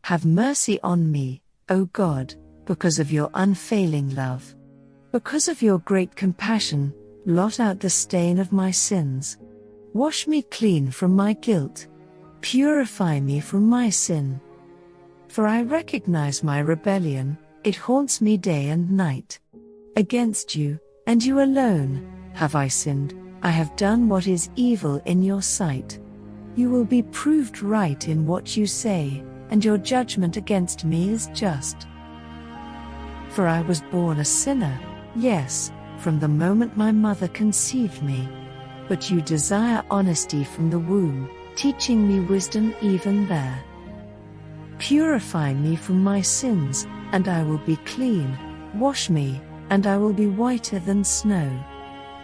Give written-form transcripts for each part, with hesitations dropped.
Have mercy on me, O God, because of your unfailing love. Because of your great compassion, blot out the stain of my sins. Wash me clean from my guilt. Purify me from my sin. For I recognize my rebellion, it haunts me day and night. Against you, and you alone, have I sinned. I have done what is evil in your sight. You will be proved right in what you say, and your judgment against me is just. For I was born a sinner, yes, from the moment my mother conceived me. But you desire honesty from the womb, teaching me wisdom even there. Purify me from my sins, and I will be clean. Wash me, and I will be whiter than snow.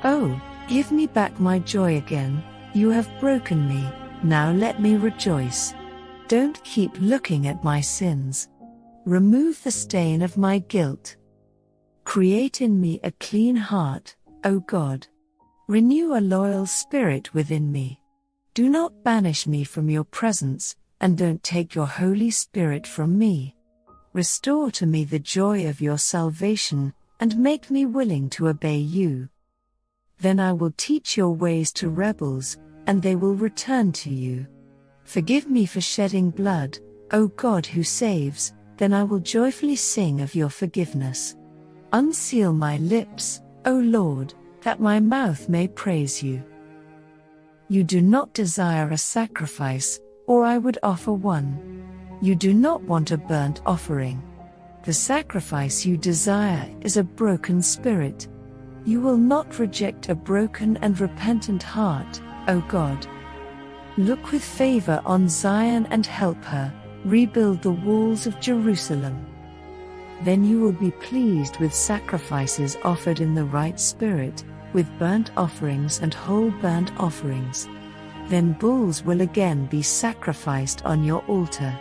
Oh, give me back my joy again. You have broken me, now let me rejoice. Don't keep looking at my sins. Remove the stain of my guilt. Create in me a clean heart, O God. Renew a loyal spirit within me. Do not banish me from your presence, and don't take your Holy Spirit from me. Restore to me the joy of your salvation, and make me willing to obey you. Then I will teach your ways to rebels, and they will return to you. Forgive me for shedding blood, O God who saves, then I will joyfully sing of your forgiveness. Unseal my lips, O Lord, that my mouth may praise you. You do not desire a sacrifice, or I would offer one. You do not want a burnt offering. The sacrifice you desire is a broken spirit. You will not reject a broken and repentant heart, O God. Look with favor on Zion and help her, rebuild the walls of Jerusalem. Then you will be pleased with sacrifices offered in the right spirit, with burnt offerings and whole burnt offerings. Then bulls will again be sacrificed on your altar.